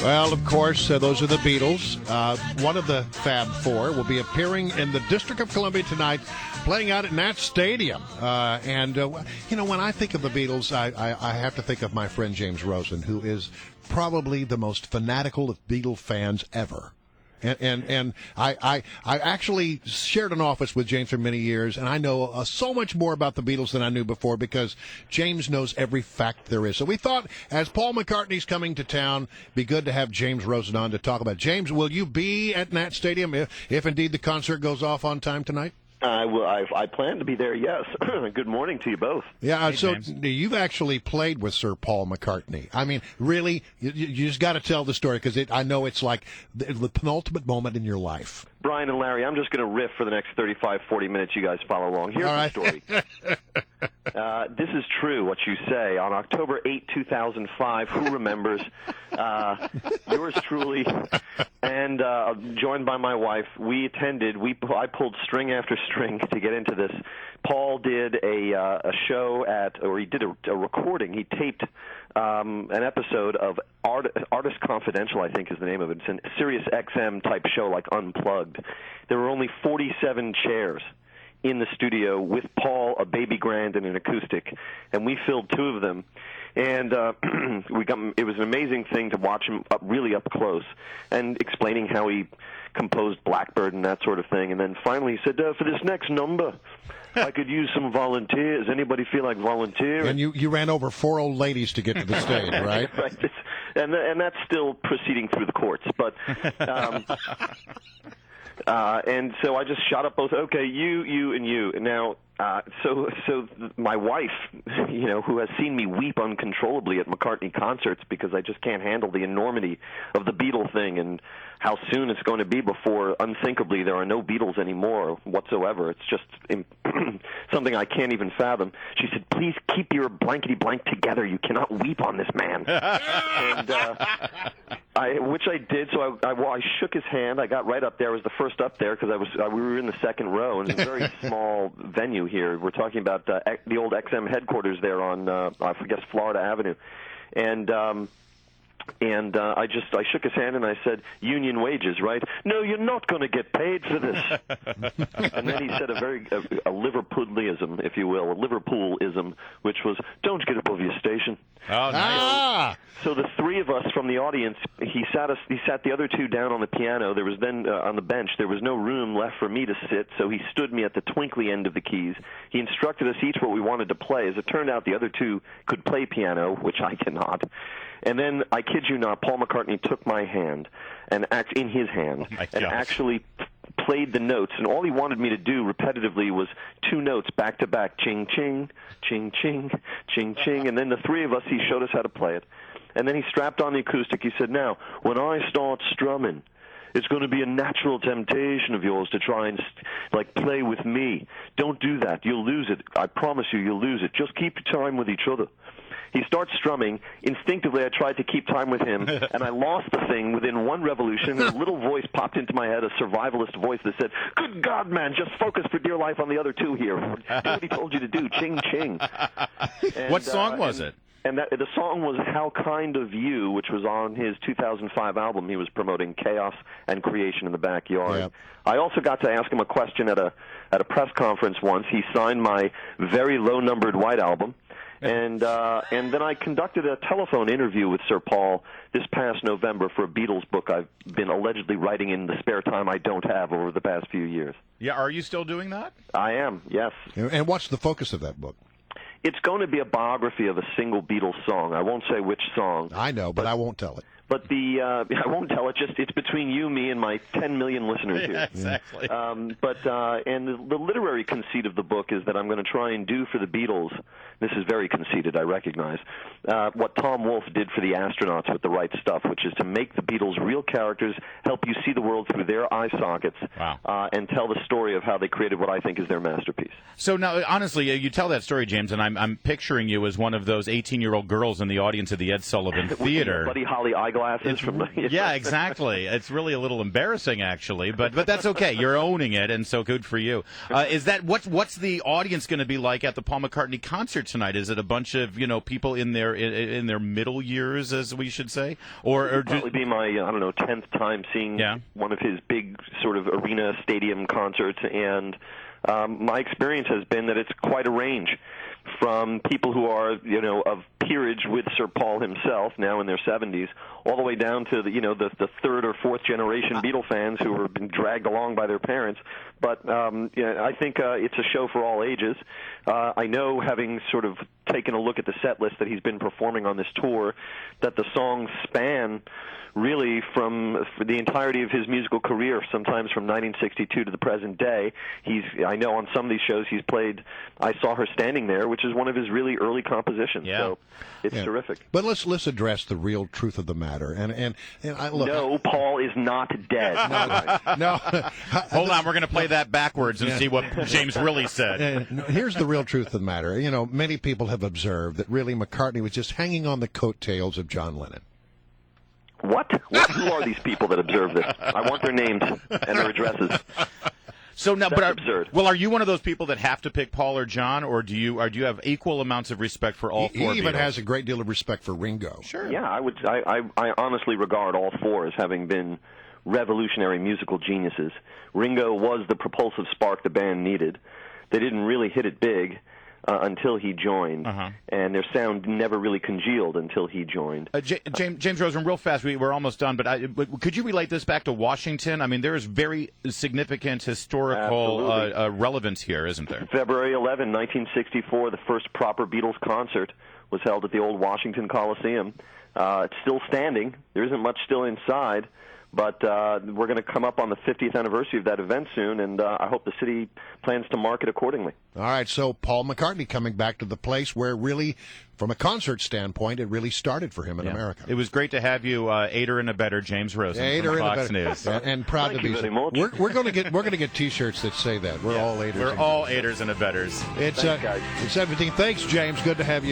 Well, of course, those are the Beatles. One of the Fab Four will be appearing in the District of Columbia tonight, playing out at Nat Stadium. When I think of the Beatles, I have to think of my friend James Rosen, who is probably the most fanatical of Beatle fans ever. And I actually shared an office with James for many years, and I know so much more about the Beatles than I knew before because James knows every fact there is. So we thought, as Paul McCartney's coming to town, be good to have James Rosen on to talk about it. James, will you be at Nat Stadium if indeed the concert goes off on time tonight? I plan to be there, yes. Good morning to you both. Yeah, hey, so James. You've actually played with Sir Paul McCartney. I mean, really, you just got to tell the story because I know it's like the penultimate moment in your life. Brian and Larry, I'm just going to riff for the next 35, 40 minutes. You guys follow along. Here's the story. This is true, what you say. On October 8, 2005, who remembers? Yours truly, and joined by my wife, we attended. I pulled string after string to get into this. Paul did a show he did a recording. He taped an episode of Artist Confidential, I think is the name of it. It's a Sirius XM type show, like Unplugged. There were only 47 chairs in the studio with Paul, a baby grand, and an acoustic, and we filled two of them. And it was an amazing thing to watch him really up close and explaining how he composed Blackbird and that sort of thing. And then finally he said, for this next number, I could use some volunteers. Anybody feel like volunteering? And you ran over four old ladies to get to the stage, right? Right. And that's still proceeding through the courts. But and so I just shot up both. Okay, you, and you. Now, so my wife, who has seen me weep uncontrollably at McCartney concerts because I just can't handle the enormity of the Beatle thing and how soon it's going to be before, unthinkably, there are no Beatles anymore whatsoever. It's just something I can't even fathom. She said, "Please keep your blankety-blank together. You cannot weep on this man." And which I did. So I shook his hand. I got right up there. I was the first up there because we were in the second row, and it's a very small venue here. We're talking about the old XM headquarters there on I guess Florida Avenue, and I shook his hand and I said, "Union wages, right?" "No, you're not going to get paid for this." And then he said a Liverpooliism, if you will, a Liverpoolism, which was, "Don't get above your station." Oh, nice. So the three of us from the audience, he sat the other two down on the piano. There was then on the bench. There was no room left for me to sit, so he stood me at the twinkly end of the keys. He instructed us each what we wanted to play. As it turned out, the other two could play piano, which I cannot. And then, I kid you not, Paul McCartney took my hand and in his hand and actually played the notes, and all he wanted me to do repetitively was two notes back to back, ching ching, ching ching, ching ching, and then the three of us, he showed us how to play it. And then he strapped on the acoustic. He said, "Now, when I start strumming, it's going to be a natural temptation of yours to try and play with me. Don't do that. You'll lose it. I promise you'll lose it. Just keep time with each other." He starts strumming. Instinctively, I tried to keep time with him, and I lost the thing within one revolution. And a little voice popped into my head, a survivalist voice that said, "Good God, man, just focus for dear life on the other two here. Do what he told you to do. Ching, ching." And, what song was it? And the song was "How Kind of You," which was on his 2005 album. He was promoting chaos and creation in the backyard. Yep. I also got to ask him a question at a press conference once. He signed my very low-numbered White Album. And then I conducted a telephone interview with Sir Paul this past November for a Beatles book I've been allegedly writing in the spare time I don't have over the past few years. Yeah, are you still doing that? I am, yes. And what's the focus of that book? It's going to be a biography of a single Beatles song. I won't say which song. I know, but I won't tell it. But I won't tell it. It's between you, me, and my 10 million listeners here. Yeah, exactly. And the literary conceit of the book is that I'm going to try and do for the Beatles. This is very conceited, I recognize. What Tom Wolfe did for the astronauts with The Right Stuff, which is to make the Beatles real characters, help you see the world through their eye sockets, and tell the story of how they created what I think is their masterpiece. So now, honestly, you tell that story, James, and I'm picturing you as one of those 18-year-old girls in the audience of the Ed Sullivan Theater. Buddy Holly eyeglasses glasses from the. Yeah, exactly. It's really a little embarrassing, actually, but that's okay. You're owning it, and so good for you. Is that what's the audience going to be like at the Paul McCartney concert tonight? Is it a bunch of people in their middle years, as we should say, or It'll probably be my 10th time seeing one of his big sort of arena stadium concerts, and my experience has been that it's quite a range. From people who are, of peerage with Sir Paul himself, now in their 70s, all the way down to the third or fourth generation Beatle fans who have been dragged along by their parents. But I think it's a show for all ages. I know, having sort of taken a look at the set list that he's been performing on this tour, that the songs span really from the entirety of his musical career, sometimes from 1962 to the present day. I know on some of these shows he's played I Saw Her Standing There, which is one of his really early compositions. Yeah. So it's terrific. But let's address the real truth of the matter. And look, no, Paul is not dead. No. Hold on, we're going to play that backwards and see what James really said. Here's the real truth of the matter. Many people have observed that really McCartney was just hanging on the coattails of John Lennon. What? Who are these people that observe this? I want their names and their addresses. So now, That's absurd. Well, are you one of those people that have to pick Paul or John, or do you have equal amounts of respect for all four? He even Beatles? has a great deal of respect for Ringo. Sure. Yeah, I honestly regard all four as having been revolutionary musical geniuses. Ringo was the propulsive spark the band needed. They didn't really hit it big until he joined, and their sound never really congealed until he joined. James Rosen, real fast, we're almost done, but could you relate this back to Washington? I mean, there is very significant historical relevance here, isn't there? February 11, 1964, the first proper Beatles concert was held at the old Washington Coliseum. It's still standing. There isn't much still inside. But we're going to come up on the 50th anniversary of that event soon, and I hope the city plans to mark it accordingly. All right, so Paul McCartney coming back to the place where really, from a concert standpoint, it really started for him in America. It was great to have you, aider and abetter James Rosen from Fox News. And proud Thank to be. You very much. We're going to get T-shirts that say that. We're all aiders. We're all aiders and abetters. It's Thanks, guys. It's 17. Thanks, James. Good to have you.